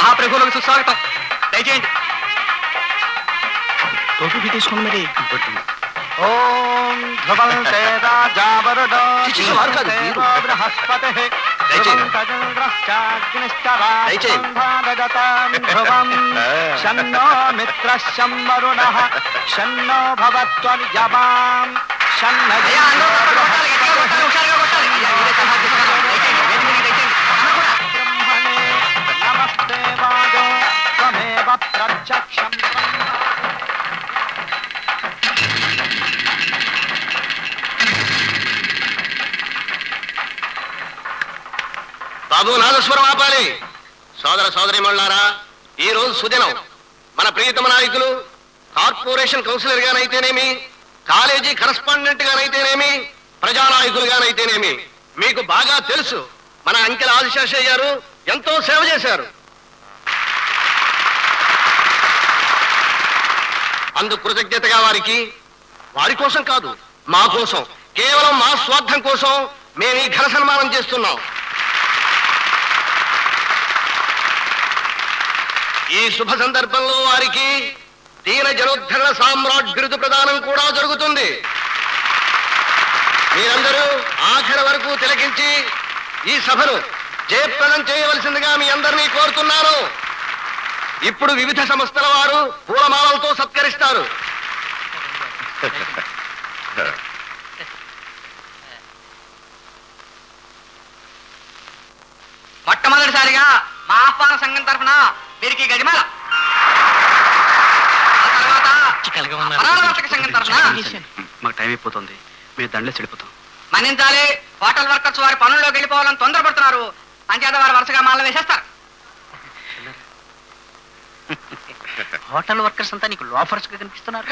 మహాప్రభువులకు సుస్వాగతం. దయచేయండి. టోపీ తీసుకోండి మరి. ఓం ధ్రువంతే రాజావరుడో బృహస్పతిః శన్నో మిత్రః శం వరుణః శన్నో భవత్వర్యమాం నమస్తే వాగో త్వమేవ ప్రత్యక్షం. బాబు నాగేశ్వరం ఆపాలి. సోదర సోదరిమణులారా, ఈ రోజు సుదినం. మన ప్రియతమ నాయకులు కార్పొరేషన్ కౌన్సిలర్ గానైతేనేమి, కాలేజీ కరస్పాండెంట్ గానైతేనేమి, ప్రజానాయకులుగానైతేనేమి మీకు బాగా తెలుసు మన అంకెల ఆదిశేషయ్య గారు ఎంతో సేవ చేశారు. అందుకు కృతజ్ఞతగా వారి కోసం కాదు, మా కోసం, కేవలం మా స్వార్థం కోసం మేము ఈ ఘన సన్మానం చేస్తున్నాం. ఈ శుభ సందర్భంలో వారికి దీన జనోద్ధరణ సామ్రాట్ బిరుదు ప్రదానం కూడా జరుగుతుంది. మీరందరూ ఆఖరి వరకు తిలకించి ఈ సభను జయప్రదం చేయవలసిందిగా మీ అందరినీ కోరుతున్నాను. ఇప్పుడు వివిధ సంస్థల వారు పూలమాలలతో సత్కరిస్తారు. మొట్టమొదటిసారిగా మా ఆహ్వాన సంఘం తరఫున వీరికి గడిమాల, ఆ తర్వాత పరావర్తక సంఘం తరఫున. మాకు టైం అయిపోతుంది, మీరు దండలే చెడిపోతాం. మన్నించాలి. హోటల్ వర్కర్స్ వారి పనుల్లోకి వెళ్ళిపోవాలని తొందరపడుతున్నారు. అంచేత వారు వరుసగా మాల వేసేస్తారు. హోటల్ వర్కర్స్ అంతా నీకు లోఫర్స్ గా కనిపిస్తున్నారు.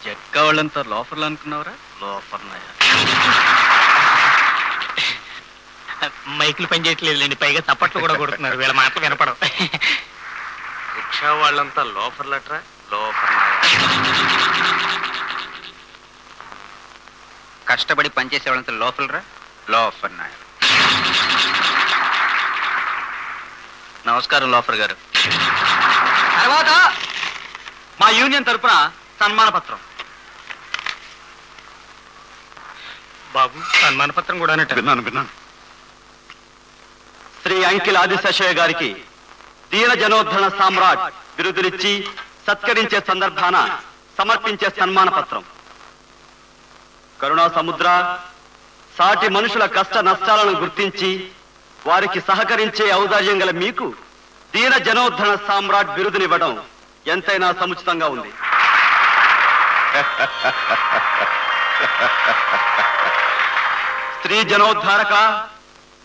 జక్క వాళ్ళంతా లోఫర్లు అనుకున్నావురా? లోఫర్ నాయ. మైకులు పనిచేయట్లేదులేండి, పైగా చప్పట్లు కూడా కొడుతున్నారు. వీళ్ళ మాటలు వినపడవు. రిక్షా వాళ్ళంతా లోఫర్లట్రా. లోఫర్ నాయ. కష్టపడి పనిచేసే వాళ్ళంతా లోఫర్లరా. లోఫర్ నాయ. నమస్కారం లోఫర్ గారు. తర్వాత మా యూనియన్ తరపున సన్మాన పత్రం. బాబు, సన్మాన పత్రం కూడా విన్నాను. శ్రీ అంకిల ఆదిశేషయ్య గారికి దీన జనోద్ధరణ సామ్రాట్ బిరుదునిచ్చి సత్కరించే సందర్భాన సమర్పించే సన్మాన పత్రం. కరుణా సముద్ర సాటి మనుషుల కష్ట నష్టాలను గుర్తించి వారికి సహకరించే ఔదార్యం గల మీకు దీన జనోద్ధరణ సామ్రాట్ బిరుదునివ్వడం ఎంతైనా సముచితంగా ఉంది. స్త్రీ జనోద్ధారక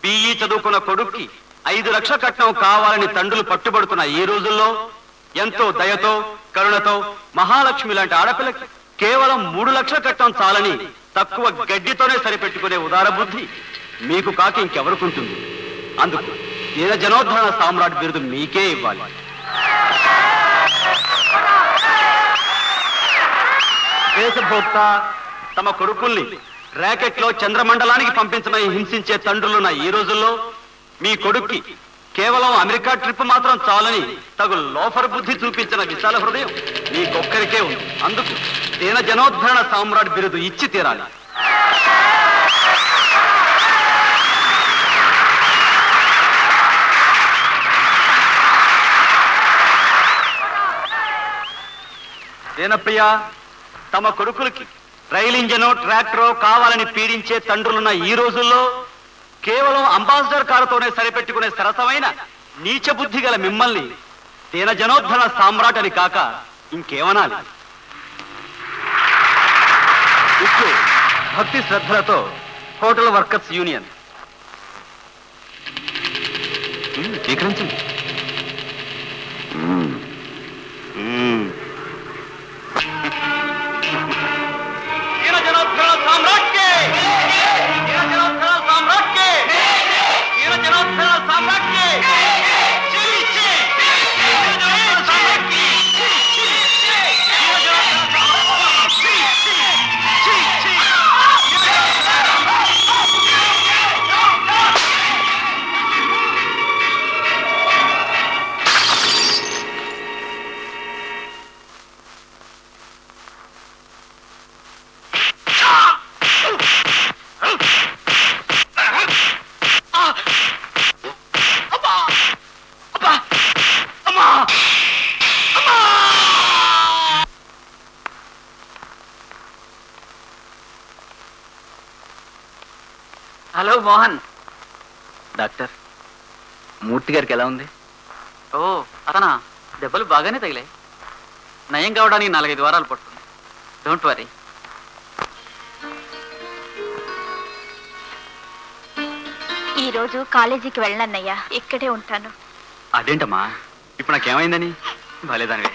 బిఈ చదువుకున్న కొడుక్కి 5 లక్షల కట్నం కావాలని తండ్రులు పట్టుబడుతున్న ఈ రోజుల్లో ఎంతో దయతో కరుణతో మహాలక్ష్మి లాంటి ఆడపిల్లకి కేవలం 3 లక్షల కట్నం చాలని తక్కువ గడ్డితోనే సరిపెట్టుకునే ఉదార బుద్ధి మీకు కాక ఇంకెవరుకుంటుంది. అందుకు దీన జనోద్ధరణ సామ్రాట్ బిరుదు మీకే ఇవ్వాలి. దేశభోక్త తమ కొడుకుల్ని ర్యాకెట్ లో చంద్రమండలానికి పంపించమని హింసించే తండ్రులున్న ఈ రోజుల్లో మీ కొడుక్కి కేవలం అమెరికా ట్రిప్ మాత్రం చాలని తగు లోఫర్ బుద్ధి చూపించిన విశాల హృదయం మీకొక్కరికే ఉంది. అందుకు దీన జనోద్ధరణ సామ్రాట్ బిరుదు ఇచ్చి తీరాలి. దీనప్రియ తమ కొడుకులకి రైలు ఇంజనో ట్రాక్టరో కావాలని పీడించే తండ్రులున్న ఈ రోజుల్లో కేవలం అంబాసిడర్ కారుతోనే సరిపెట్టుకునే సరసమైన నీచ బుద్ధి గల మిమ్మల్ని దీన జనోద్ధరణ సామ్రాట్ అని కాక ఇంకేమనాలి. ఇప్పుడు భక్తి శ్రద్ధలతో హోటల్ వర్కర్స్ యూనియన్ స్వీకరించండి. హలో మోహన్. డాక్టర్, మూర్తి గారికి ఎలా ఉంది? ఓ అతనా, దెబ్బలు బాగానే తగిలాయి. నయం కావడానికి 4-5 వారాలు పడుతుంది. Don't worry. ఈ రోజు కాలేజీకి వెళ్ళనన్నయ్యా, ఇక్కడే ఉంటాను. అదేంటమ్మా, ఇప్పుడు నాకేమైందని? బాలేదానివే.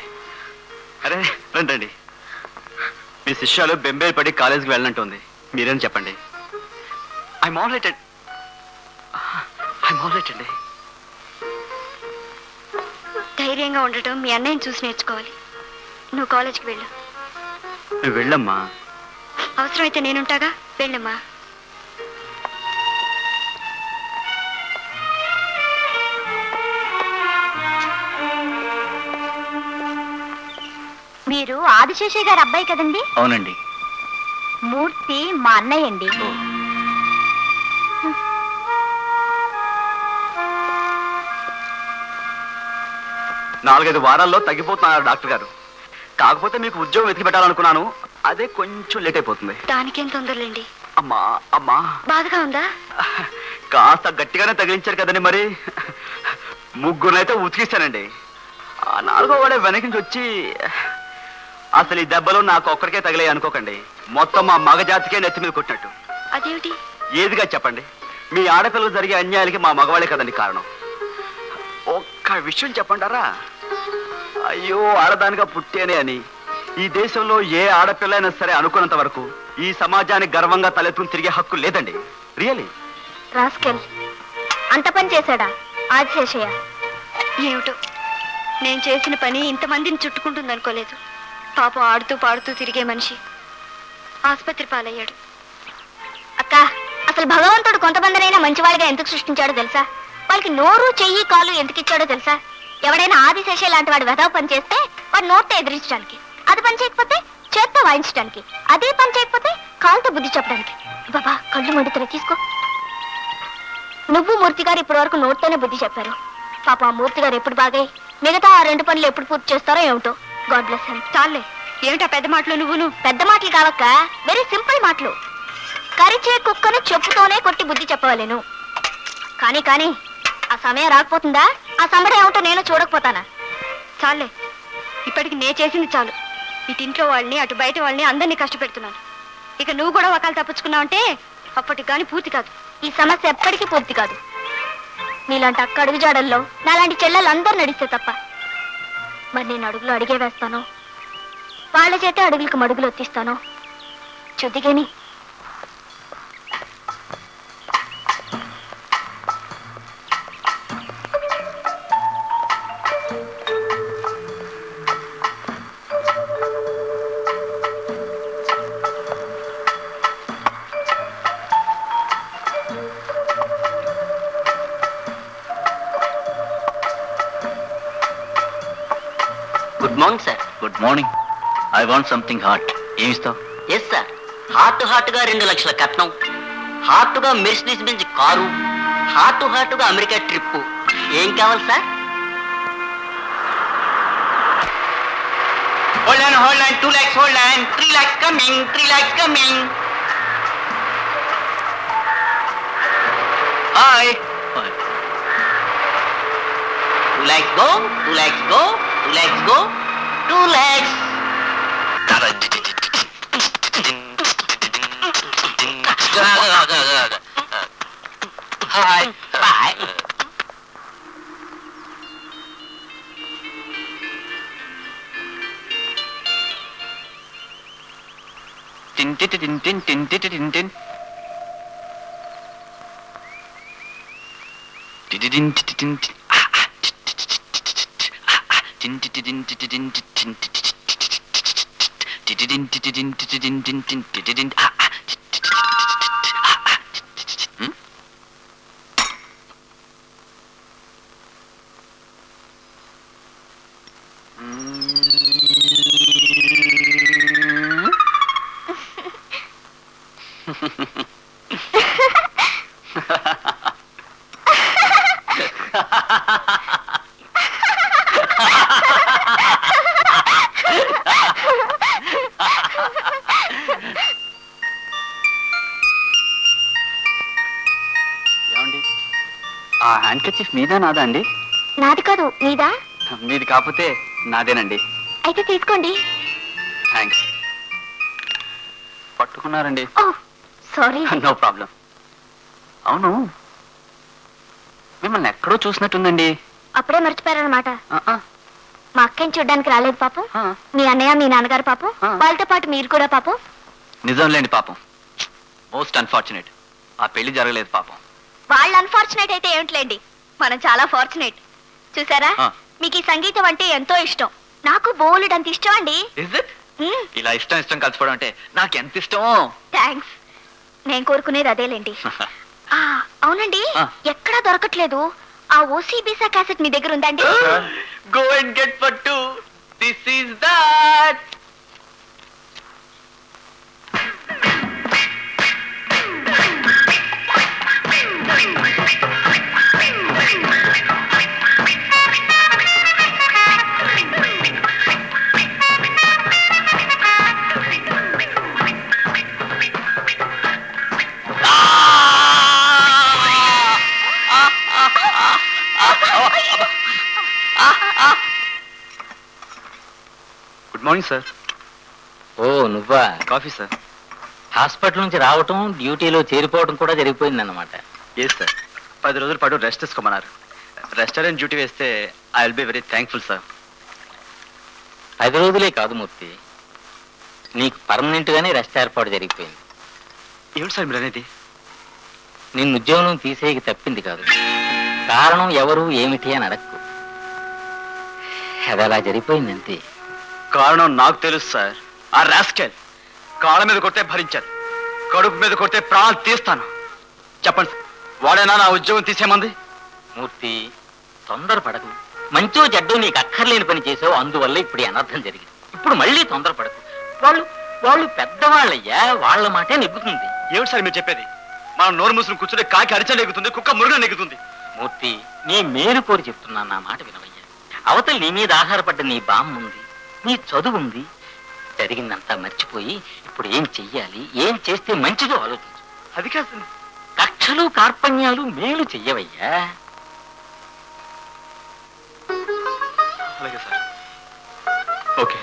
అరే రండి రండి. మీ శిష్యాలు బెంబేలు పడి కాలేజీకి వెళ్ళనంటుంది. మీరేం చెప్పండి. ఐఎమ్ ఆల్ రైట్ అండి. ధైర్యంగా ఉండటం మీ అన్నయ్యని చూసి నేర్చుకోవాలి. నువ్వు కాలేజీకి వెళ్ళు. నువ్వు వెళ్ళమ్మా. అవసరమైతే నేనుంటాగా, వెళ్ళమ్మా. మీరు ఆదిశేషయ్య గారి అబ్బాయి కదండి? అవునండి. మూర్తి మా అన్నయ్య అండి. 4-5 వారాల్లో తగ్గిపోతున్నారు డాక్టర్ గారు. కాకపోతే మీకు ఉద్యోగం వెతికి పెట్టాలనుకున్నాను, అదే కొంచెం లేట్ అయిపోతుంది. దానికేం తొందరలేండి. అమ్మా అమ్మా, బాధగా ఉందా? కాస్త గట్టిగానే తగిలించారు కదండి. మరి 3 ఉతికిస్తానండి. ఆ 4వ వాడే వెనక్కి నుంచి వచ్చి, అసలు ఈ దెబ్బలు నాకు ఒక్కడికే తగిలాయి అనుకోకండి, మొత్తం మా మగ జాతికే నెత్తి మీద కొట్టినట్టు. అదేమిటి? ఏదిగా చెప్పండి, మీ ఆడపిల్లలు జరిగే అన్యాయాలకి మా మగవాళ్ళే కదండి కారణం. ఒక్క విషయం చెప్పంటారా? అయ్యో ఆడదానిగా పుట్టేనే అని ఈ దేశంలో ఏ ఆడపిల్ల అయినా సరే అనుకున్నంత వరకు ఈ సమాజానికి గర్వంగా తలెత్తుకుని తిరిగే హక్కు లేదండి. రియలీ. రాస్కెల్, అంత పని చేశాడా ఆదిశేషయ్య? ఏమిటో, నేను చేసిన పని ఇంతమందిని చుట్టుకుంటుంది అనుకోలేదు. పాపం ఆడుతూ పాడుతూ తిరిగే మనిషి ఆసుపత్రి పాలయ్యాడు. అక్క, అసలు భగవంతుడు కొంతమందినైనా మంచివాడిగా ఎందుకు సృష్టించాడో తెలుసా? వాళ్ళకి నోరు, చెయ్యి, కాలు ఎందుకు ఇచ్చాడో తెలుసా? ఎవడైనా ఆదిశేషయ్య లాంటి వాడు వెధవ పని చేస్తే వాడు నోట్తో ఎదిరించడానికి, అది పని చేయకపోతే చేత్తో వాయించడానికి, అదే పని చేయకపోతే కాలుతో బుద్ధి చెప్పడానికి. బాబా, కళ్ళు మండుతున్నాయి, తీసుకో. నువ్వు మూర్తి గారు ఇప్పటి వరకు నోట్తోనే బుద్ధి చెప్పారు. పాప, ఆ మూర్తి గారు ఎప్పుడు బాగాయి మిగతా ఆ 2 పనులు ఎప్పుడు పూర్తి చేస్తారో ఏమిటో. God bless him. చాలే, ఏమిటా పెద్ద మాటలు? నువ్వు పెద్ద మాటలు కావక్క, వెరీ సింపుల్ మాటలు. కరిచే కుక్కను చెప్పుతోనే కొట్టి బుద్ధి చెప్పవాలేను. కానీ కానీ ఆ సమయం రాకపోతుందా? ఆ సంబడం ఏమిటో నేను చూడకపోతానా? చాలే, ఇప్పటికి నే చేసింది చాలు. ఇటు ఇంట్లో వాళ్ళని, అటు బయట వాళ్ళని అందరినీ కష్టపెడుతున్నాను. ఇక నువ్వు కూడా ఒకళ్ళు తప్పించుకున్నావంటే అప్పటికి కానీ పూర్తి కాదు. ఈ సమస్య ఎప్పటికీ పూర్తి కాదు. నీలాంటి అక్క అడుగు జాడల్లో నాలాంటి చెల్లెలు అందరూ నడిస్తే తప్ప. మరి నేను అడుగులు అడిగే వేస్తాను, వాళ్ళ చేతే అడుగులకు మడుగులు ఒత్తిస్తాను. చుద్దిగేని. Good morning sir. Good morning. I want something hot. ఏమి ఇస్తావు? ఎస్ సార్, హార్ట్గా 2 లక్షల కట్నం, హార్ట్గా మెర్సిడీస్ బెంజ్ కారు, హార్ట్గా అమెరికా ట్రిప్. ఏం కావాలి సార్? Hold on, 2 lakhs, hold on, 3 lakhs coming, 3 lakhs coming. Hi. 2 lakhs go, 2 lakhs go, 2 lakhs go, 2 lakhs. Hi, bye. Tin tin tin tin tin tin tin tin. Tin tin tin tin. Tin tin tin tin tin tin. ఆ hand kerchief మీదా నాదా అండి? నాది కాదు, నీదా? మీది కాకపోతే నాదేనండి. అయితే తీసుకోండి. థ్యాంక్స్. పట్టుకున్నారండి. Oh sorry. No problem. అవును, మిమ్మల్ని ఎక్కడో చూసినట్టుందండి. అప్పుడే మర్చిపోయారనమాట. మా అక్కని చూడ్డానికి రాలేదు పాపం. ఆ. మీ అన్నయ్య మీ నాన్నగారు పాపం, ఆ. వాళ్ళతో పాటు మీరు కూడా పాపం. నిజంలేండి పాపం. Most unfortunate. ఆ పెళ్లి జరగలేదు పాపం. వాళ్ళు అన్ఫార్చునేట్ అయితే ఏమిట్లేండి, మనం చాలా ఫార్చునేట్. చూసారా, ఆ. మీకు ఈ సంగీతం అంటే ఎంతో ఇష్టం. నాకు బోలెడు అంత ఇష్టం అండి. Is it? ఇలా ఇష్టం ఇష్టం కలిసిపోవడం అంటే నాకు ఎంత ఇష్టమో. థ్యాంక్స్. నేను కోరుకునేది అదేలేండి. అవునండి, ఎక్కడా దొరకట్లేదు. ఆ ఓసీబీసా క్యాసెట్ మీ దగ్గర ఉందండి? Go and get for two. This is that. Good morning sir. ఓ నువ్వా? Coffee sir. హాస్పిటల్ నుంచి రావటం, డ్యూటీలో చేరిపోవడం కూడా జరిగిపోయిందన్నమాట. Yes sir. 10 రోజుల పాటు రెస్ట్ తీసుకోమన్నారు. రెస్టారెంట్ డ్యూటీ వేస్తే I will be very thankful sir. 10 రోజులే కాదు మూర్తి, నీకు పర్మనెంట్ గానే రెస్ట్ ఏర్పాటు జరిగిపోయింది. ఏమిటి సార్ మీరు అనేది? నిన్ను ఉద్యోగం తీసేయక తప్పింది కాదు. కారణం ఎవరు ఏమిటి అని అడక్కు. అది అలా జరిగిపోయింది అంతే. కారణం నాకు తెలుసు సార్. ఆ రాస్కెల్ కాళ్ళ మీద కొడితే భరించాను, కడుపు మీద కొడితే ప్రాణాలు తీస్తాను. చెప్పండి సార్, వాడేనా నా ఉద్యోగం తీసేమంది? మూర్తి, తొందరపడకు. మంచో చెడ్డో నీకు అక్కర్లేని పని చేసావు, అందువల్ల ఇప్పుడు ఈ అనర్థం జరిగింది. ఇప్పుడు మళ్ళీ తొందరపడకు. వాళ్ళు పెద్దవాళ్ళయ్యా, వాళ్ళ మాటే నెగ్గుతుంది. ఏమిటి సార్ మీరు చెప్పేది? మనం నోరు మూసుకుని కూర్చుంటే కాకి అరిచలు నెగ్గుతుంది, కుక్క మురుగ నెగ్గుతుంది. మూర్తి, నీ మేలు కోరి చెప్తున్నాను, నా మాట వినవయ్యా. అవతల నీ మీద ఆధారపడ్డ నీ బామ్మ ఉంది, నీ చదువు ఉంది. జరిగిందంతా మర్చిపోయి ఇప్పుడు ఏం చెయ్యాలి, ఏం చేస్తే మంచిదో ఆలోచించు. అది కాదు, కక్షలు కార్పణ్యాలు మేలు చెయ్యవయ్యా. అలాగే సార్. ఓకే.